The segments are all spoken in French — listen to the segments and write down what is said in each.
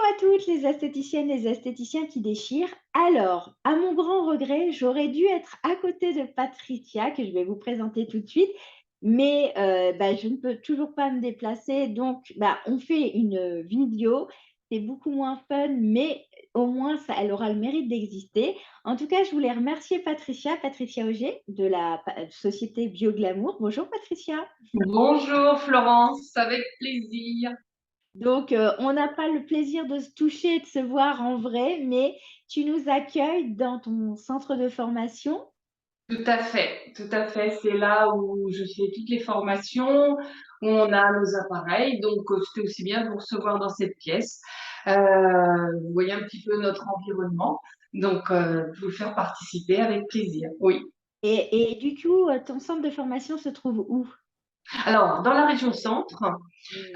à toutes les esthéticiennes, les esthéticiens qui déchirent. Alors, à mon grand regret, j'aurais dû être à côté de Patricia, que je vais vous présenter tout de suite, mais je ne peux toujours pas me déplacer, donc on fait une vidéo. C'est beaucoup moins fun, mais au moins ça, elle aura le mérite d'exister. En tout cas, je voulais remercier Patricia Auger de la société Bioglamour. Bonjour Patricia. Bonjour Florence, avec plaisir. Donc, on n'a pas le plaisir de se toucher, de se voir en vrai, mais tu nous accueilles dans ton centre de formation. Tout à fait, tout à fait. C'est là où je fais toutes les formations, où on a nos appareils. Donc, c'était aussi bien de vous recevoir dans cette pièce. Vous voyez un petit peu notre environnement. Donc, de vous faire participer avec plaisir. Oui. Et du coup, ton centre de formation se trouve où? Alors, dans la région centre,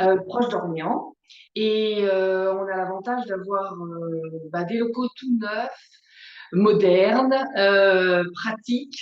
Mmh. proche d'Orléans, et on a l'avantage d'avoir des locaux tout neufs, moderne, pratique.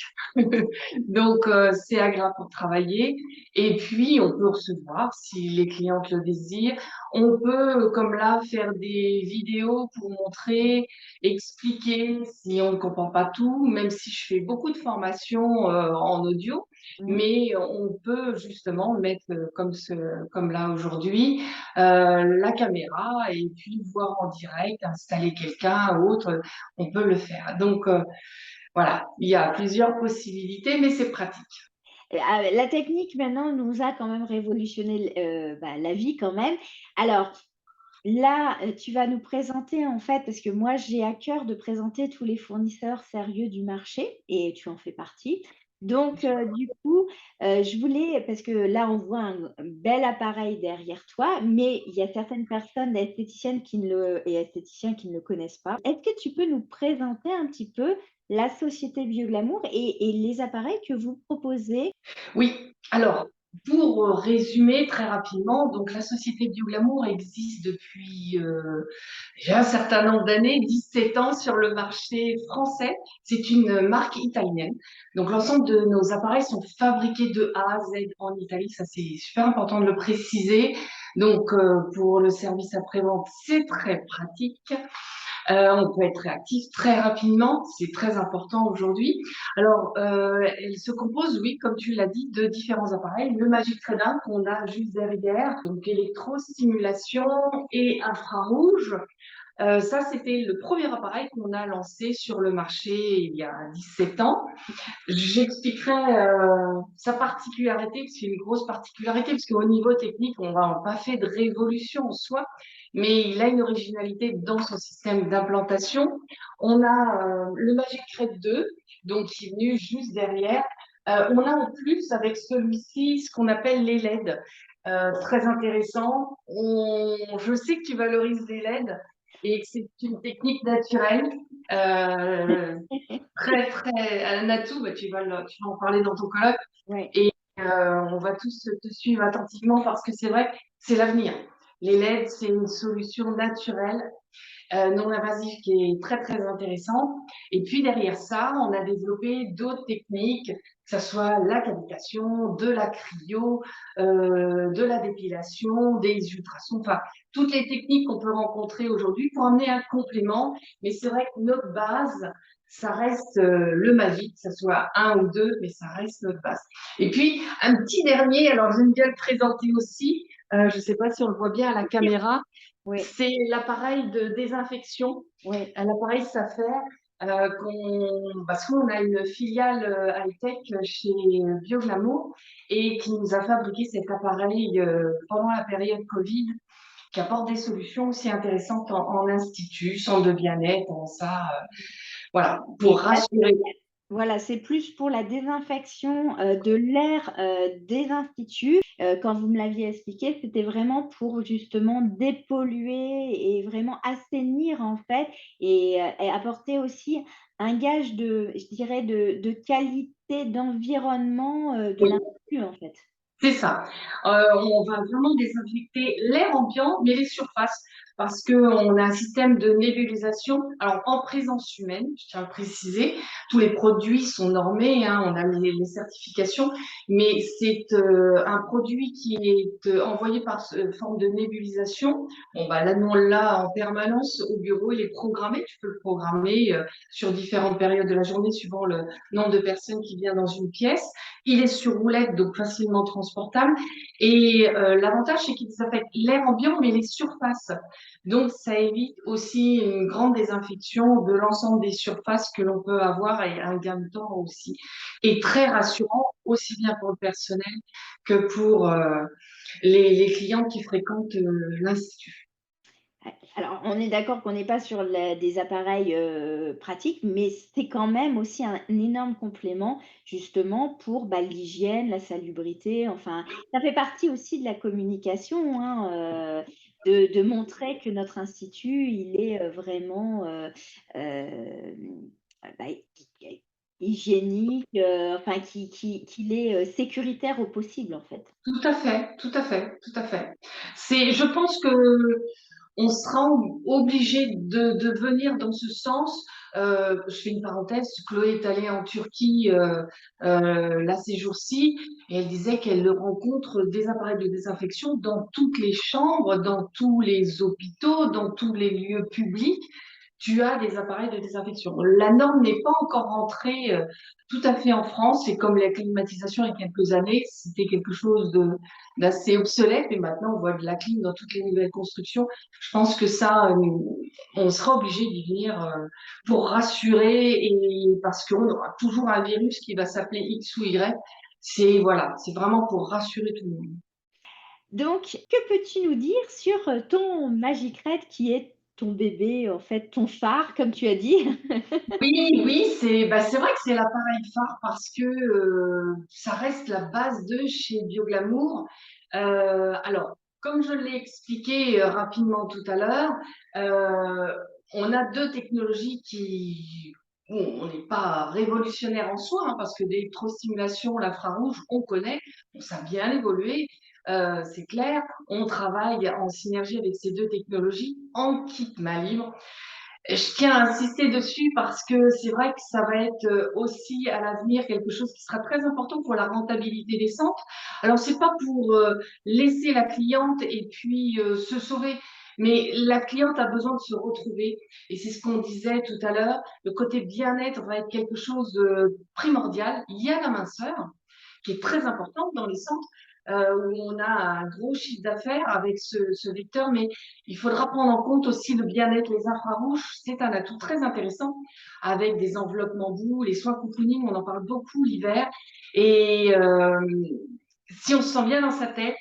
Donc, c'est agréable pour travailler. Et puis, on peut recevoir, si les clientes le désirent. On peut, comme là, faire des vidéos pour montrer, expliquer si on ne comprend pas tout, même si je fais beaucoup de formations en audio. Mmh. Mais on peut justement mettre, comme là aujourd'hui, la caméra et puis voir en direct, installer quelqu'un ou autre, on peut le faire. Donc, voilà, il y a plusieurs possibilités, mais c'est pratique. La technique maintenant nous a quand même révolutionné la vie quand même. Alors là, tu vas nous présenter en fait parce que moi j'ai à cœur de présenter tous les fournisseurs sérieux du marché et tu en fais partie. Donc du coup, je voulais parce que là on voit un bel appareil derrière toi, mais il y a certaines personnes esthéticiennes et esthéticiens qui ne le connaissent pas. Est-ce que tu peux nous présenter un petit peu la société Bioglamour et les appareils que vous proposez? Oui, alors, pour résumer très rapidement, donc la société Bioglamour existe depuis déjà un certain nombre d'années, 17 ans sur le marché français. C'est une marque italienne. Donc, l'ensemble de nos appareils sont fabriqués de A à Z en Italie. Ça, c'est super important de le préciser. Donc, pour le service après-vente, c'est très pratique. On peut être réactif très rapidement, c'est très important aujourd'hui. Alors, elle se compose, oui, comme tu l'as dit, de différents appareils. Le Magic Trading qu'on a juste derrière, donc électrostimulation et infrarouge. Ça, c'était le premier appareil qu'on a lancé sur le marché il y a 17 ans. J'expliquerai sa particularité, parce que c'est une grosse particularité, parce qu'au niveau technique, on n'a pas fait de révolution en soi, mais il a une originalité dans son système d'implantation. On a le Magic Thread 2, donc qui est venu juste derrière. On a en plus, avec celui-ci, ce qu'on appelle les LED. Très intéressant. Je sais que tu valorises les LED et que c'est une technique naturelle. Euh, Très, très, un atout, tu vas en parler dans ton colloque Ouais. et on va tous te suivre attentivement parce que c'est vrai, c'est l'avenir. Les LED, c'est une solution naturelle, non invasive qui est très, très intéressante. Et puis derrière ça, on a développé d'autres techniques, que ce soit la cavitation, de la cryo, de la dépilation, des ultrasons, enfin, toutes les techniques qu'on peut rencontrer aujourd'hui pour amener un complément. Mais c'est vrai que notre base, ça reste le magique, que ce soit un ou deux, mais ça reste notre base. Et puis, un petit dernier, alors j'aime bien le présenter aussi, je ne sais pas si on le voit bien à la caméra, Oui, c'est l'appareil de désinfection, oui. l'appareil Safer, parce qu'on a une filiale high-tech chez Bioglamour et qui nous a fabriqué cet appareil pendant la période Covid, qui apporte des solutions aussi intéressantes en institut, centre de bien-être, en ça, voilà, pour Et là, rassurer. voilà, c'est plus pour la désinfection, de l'air, des instituts. Quand vous me l'aviez expliqué, c'était vraiment pour justement dépolluer et vraiment assainir en fait et apporter aussi un gage de je dirais de qualité d'environnement, de Oui. l'institut en fait. C'est ça. On va vraiment désinfecter l'air ambiant, mais les surfaces. parce qu'on a un système de nébulisation. Alors, en présence humaine, je tiens à le préciser, tous les produits sont normés, hein, on a les certifications, mais c'est un produit qui est envoyé par forme de nébulisation. Bon, bah, là, nous, on l'a en permanence au bureau, il est programmé. Tu peux le programmer sur différentes périodes de la journée, suivant le nombre de personnes qui viennent dans une pièce. Il est sur roulette, donc facilement transportable. Et l'avantage, c'est qu'il désinfecte l'air ambiant, mais les surfaces. Donc, ça évite aussi une grande désinfection de l'ensemble des surfaces que l'on peut avoir et un gain de temps aussi. Et très rassurant, aussi bien pour le personnel que pour les clients qui fréquentent l'institut. Alors, on est d'accord qu'on n'est pas sur des appareils pratiques, mais c'est quand même aussi un énorme complément, justement, pour bah, l'hygiène, la salubrité. Enfin, ça fait partie aussi de la communication, hein, de montrer que notre institut, il est vraiment euh, bah, hygiénique, enfin, qu'il est sécuritaire au possible, en fait. Tout à fait, tout à fait, tout à fait. Je pense que on sera obligé de venir dans ce sens. Je fais une parenthèse, Chloé est allée en Turquie là ces jours-ci et elle disait qu'elle rencontre des appareils de désinfection dans toutes les chambres, dans tous les hôpitaux, dans tous les lieux publics. Tu as des appareils de désinfection. La norme n'est pas encore rentrée tout à fait en France et comme la climatisation il y a quelques années, c'était quelque chose d'assez obsolète et maintenant on voit de la clim dans toutes les nouvelles constructions. Je pense que ça, on sera obligé d'y venir pour rassurer et parce qu'on aura toujours un virus qui va s'appeler X ou Y. C'est voilà, c'est vraiment pour rassurer tout le monde. Donc, que peux-tu nous dire sur ton Magic Red qui est ton bébé, en fait, ton phare, comme tu as dit? Oui, oui, c'est vrai que c'est l'appareil phare parce que ça reste la base de chez Bioglamour. Alors, comme je l'ai expliqué rapidement tout à l'heure, euh, on a deux technologies qui, bon, on n'est pas révolutionnaire en soi, hein, parce que l'électrostimulation, l'infrarouge, on connaît, ça a bien évolué, c'est clair. On travaille en synergie avec ces deux technologies en kit main libre. Je tiens à insister dessus parce que c'est vrai que ça va être aussi à l'avenir quelque chose qui sera très important pour la rentabilité des centres. Alors, c'est pas pour laisser la cliente et puis se sauver, mais la cliente a besoin de se retrouver. Et c'est ce qu'on disait tout à l'heure, le côté bien-être va être quelque chose de primordial. Il y a la minceur qui est très importante dans les centres où on a un gros chiffre d'affaires avec ce vecteur, mais il faudra prendre en compte aussi le bien-être, les infrarouges. C'est un atout très intéressant avec des enveloppements doux, les soins cocooning, on en parle beaucoup l'hiver. Et si on se sent bien dans sa tête,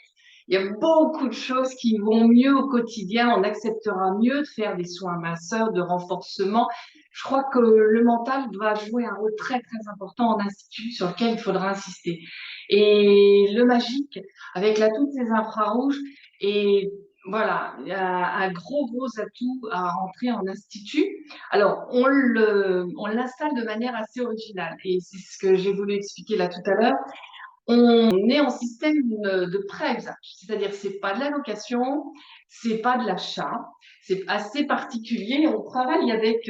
il y a beaucoup de choses qui vont mieux au quotidien. On acceptera mieux de faire des soins minceurs, de renforcement. Je crois que le mental va jouer un rôle très, très important en institut sur lequel il faudra insister. Et le magique, avec l'atout des infrarouges, et voilà, il y a un gros, gros atout à rentrer en institut. Alors, on l'installe de manière assez originale. Et c'est ce que j'ai voulu expliquer là tout à l'heure. On est en système de prêt à usage, c'est-à-dire c'est pas de la location, c'est pas de l'achat, c'est assez particulier. On travaille avec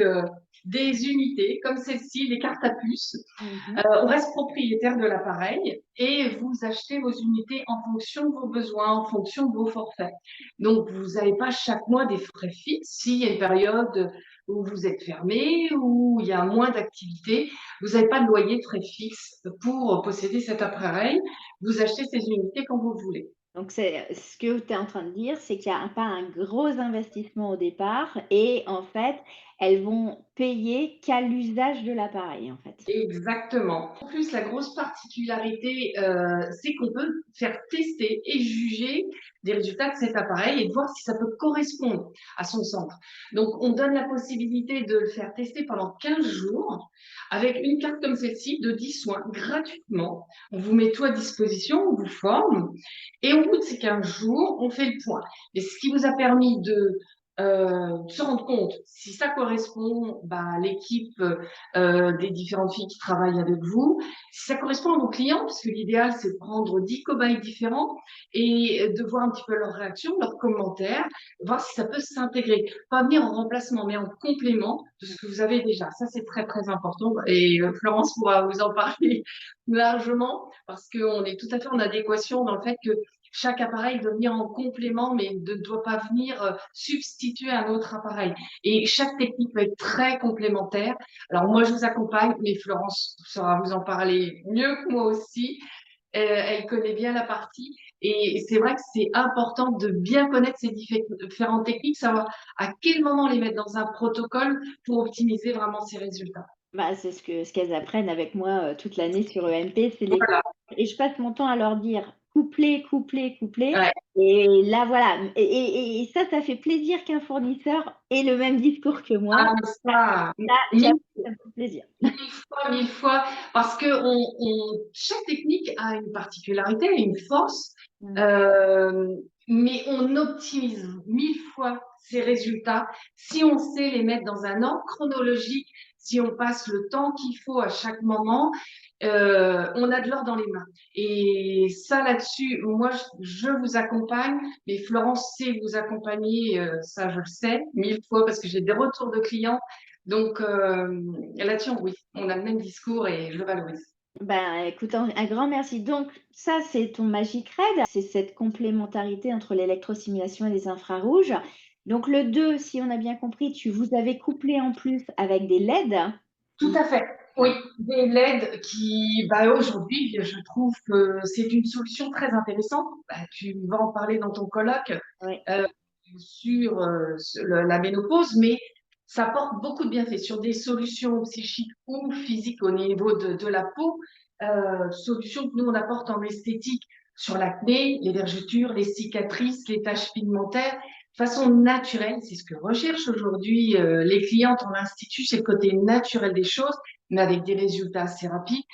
des unités comme celle-ci, des cartes à puce. Mhm. On reste propriétaire de l'appareil et vous achetez vos unités en fonction de vos besoins, en fonction de vos forfaits. Donc, vous n'avez pas chaque mois des frais fixes. S'il y a une période où vous êtes fermé, où il y a moins d'activité, vous n'avez pas de loyer de frais fixes pour posséder cet appareil. Vous achetez ces unités quand vous voulez. Donc, c'est ce que tu es en train de dire, c'est qu'il y a pas un gros investissement au départ et en fait, elles vont payer qu'à l'usage de l'appareil, en fait. Exactement. En plus, la grosse particularité, c'est qu'on peut faire tester et juger des résultats de cet appareil et de voir si ça peut correspondre à son centre. Donc, on donne la possibilité de le faire tester pendant 15 jours avec une carte comme celle-ci de 10 soins gratuitement. On vous met tout à disposition, on vous forme et au bout de ces 15 jours, on fait le point. Et ce qui vous a permis de se rendre compte si ça correspond bah, à l'équipe des différentes filles qui travaillent avec vous, si ça correspond à vos clients, parce que l'idéal, c'est de prendre 10 cobayes différents et de voir un petit peu leurs réactions, leurs commentaires, voir si ça peut s'intégrer. Pas venir en remplacement, mais en complément de ce que vous avez déjà. Ça, c'est très, très important. Et Florence pourra vous en parler largement, parce qu'on est tout à fait en adéquation dans le fait que chaque appareil doit venir en complément, mais ne doit pas venir substituer un autre appareil. Et chaque technique peut être très complémentaire. Alors moi, je vous accompagne, mais Florence saura vous en parler mieux que moi aussi. Elle connaît bien la partie. Et c'est vrai que c'est important de bien connaître ces différentes techniques, savoir à quel moment les mettre dans un protocole pour optimiser vraiment ses résultats. Bah, c'est ce qu'elles apprennent avec moi, toute l'année sur EMP, c'est les Voilà. et je passe mon temps à leur dire: «Coupler, coupler, coupler» Ouais. et là, voilà, et ça fait plaisir qu'un fournisseur ait le même discours que moi. Ah, mais ça, Ça, mille j'avoue que ça me fait plaisir. mille fois, parce que chaque technique a une particularité, une force, Mmh. euh, mais on optimise 1000 fois ses résultats si on sait les mettre dans un ordre chronologique, si on passe le temps qu'il faut à chaque moment, on a de l'or dans les mains. Et ça, là-dessus, moi, je vous accompagne, mais Florence sait vous accompagner, ça, je le sais, 1000 fois, parce que j'ai des retours de clients. Donc, là-dessus, oui, on a le même discours et je le valorise. Ben, écoute, un grand merci. Donc ça, c'est ton Magic Red, c'est cette complémentarité entre l'électrostimulation et les infrarouges. Donc le 2, si on a bien compris, vous avez couplé en plus avec des LED? Tout à fait. Oui, des LED qui, bah, aujourd'hui, je trouve que c'est une solution très intéressante. Bah, tu vas en parler dans ton colloque Oui. euh, sur la ménopause, mais ça apporte beaucoup de bienfaits sur des solutions psychiques ou physiques au niveau de la peau. Solutions que nous, on apporte en esthétique sur l'acné, les vergetures, les cicatrices, les taches pigmentaires, de façon naturelle. C'est ce que recherchent aujourd'hui les clientes en institut, c'est le côté naturel des choses, mais avec des résultats assez rapides.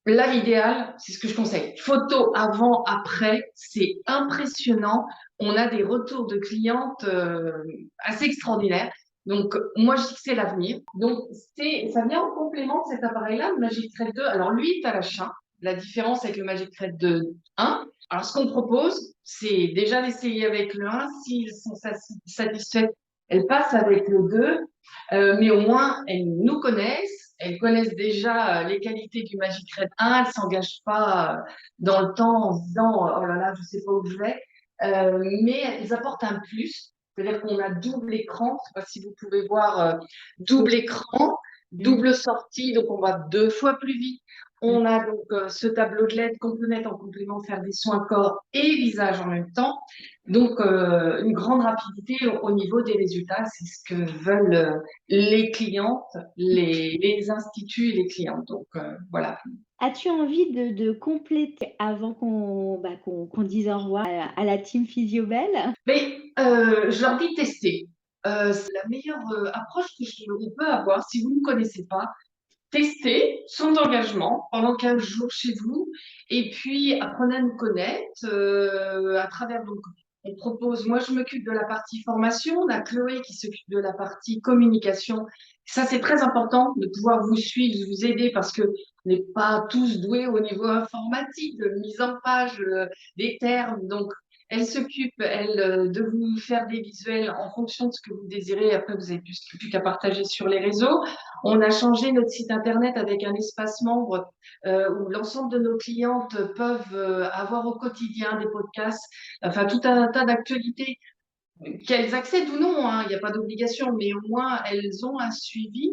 Là, l'idéal, c'est ce que je conseille. Photo avant, après, c'est impressionnant. On a des retours de clientes assez extraordinaires. Donc, moi, je dis que c'est l'avenir. Donc, ça vient en complément de cet appareil-là, le Magic Thread 2. Alors, lui est à l'achat. La différence avec le Magic Thread 2 1. Alors, ce qu'on propose, c'est déjà d'essayer avec le 1. S'ils sont satisfaits, elles passent avec le 2. Mais au moins, elles nous connaissent, elles connaissent déjà les qualités du Magic Red 1, elles ne s'engagent pas dans le temps en se disant oh là là, je ne sais pas où je vais. Mais elles apportent un plus, c'est-à-dire qu'on a double écran, je ne sais pas si vous pouvez voir, double écran, Mmh. double sortie, donc on va 2 fois plus vite. Mmh. On a donc ce tableau de LED qu'on peut mettre en complément, faire des soins corps et visage en même temps. Donc, une grande rapidité au niveau des résultats, c'est ce que veulent les clientes, les instituts et les clients. Donc, voilà. As-tu envie de compléter avant qu'on dise au revoir à la team Physiobel? Mais je leur dis tester. C'est la meilleure approche on peut avoir si vous ne connaissez pas. Testez sans engagement pendant 15 jours chez vous et puis apprenez à nous connaître à travers donc on propose, moi je m'occupe de la partie formation, on a Chloé qui s'occupe de la partie communication. Ça c'est très important de pouvoir vous suivre, vous aider parce que on n'est pas tous doués au niveau informatique, de mise en page des termes. Donc elle s'occupe, elle, de vous faire des visuels en fonction de ce que vous désirez. Après, vous n'avez plus qu'à partager sur les réseaux. On a changé notre site internet avec un espace membre où l'ensemble de nos clientes peuvent avoir au quotidien des podcasts, enfin tout un tas d'actualités qu'elles accèdent ou non, hein, il n'y a pas d'obligation, mais au moins elles ont un suivi.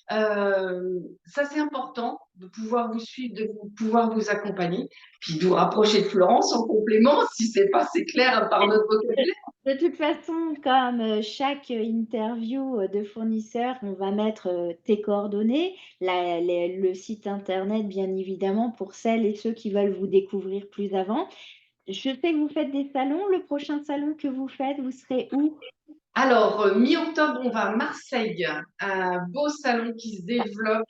Ça, c'est important de pouvoir vous suivre, de pouvoir vous accompagner, puis de vous rapprocher de Florence en complément, si c'est pas assez clair par notre vocabulaire. De toute façon, comme, chaque interview, de fournisseur, on va mettre, tes coordonnées, le site internet bien évidemment pour celles et ceux qui veulent vous découvrir plus avant. Je sais que vous faites des salons. Le prochain salon que vous faites, vous serez où? Alors, mi-octobre, on va à Marseille, un beau salon qui se développe.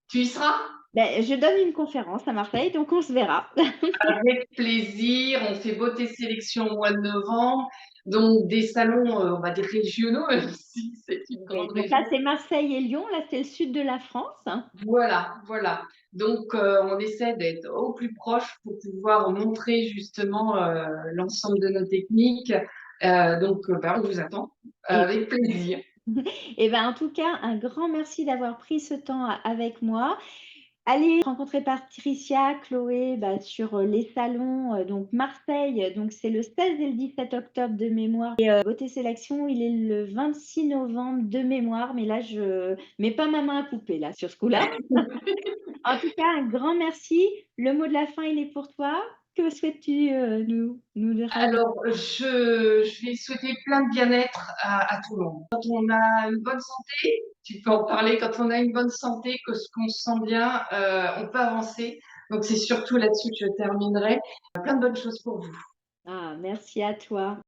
Tu y seras? Ben, je donne une conférence à Marseille, donc on se verra. Avec plaisir, on fait beauté sélection au mois de novembre. Donc des salons, on va dire régionaux, même si c'est une Oui, grande donc là, région. c'est Marseille et Lyon, là, c'est le sud de la France. Voilà, voilà. Donc on essaie d'être au plus proche pour pouvoir montrer justement, l'ensemble de nos techniques. Bah, on vous attend Et avec plaisir. et ben, en tout cas, un grand merci d'avoir pris ce temps avec moi. Allez rencontrer Patricia, Chloé, bah, sur, les salons, donc Marseille, donc c'est le 16 et le 17 octobre de mémoire et Beauté Sélection, il est le 26 novembre de mémoire, mais là, je mets pas ma main à couper là, sur ce coup-là. En tout cas, un grand merci. Le mot de la fin, il est pour toi. Que souhaites-tu, nous rajouter? Alors, je vais souhaiter plein de bien-être à tout le monde. Quand on a une bonne santé, tu peux en parler, quand on a une bonne santé, que ce qu'on se sent bien, on peut avancer. Donc c'est surtout là-dessus que je terminerai. Plein de bonnes choses pour vous. Ah, merci à toi.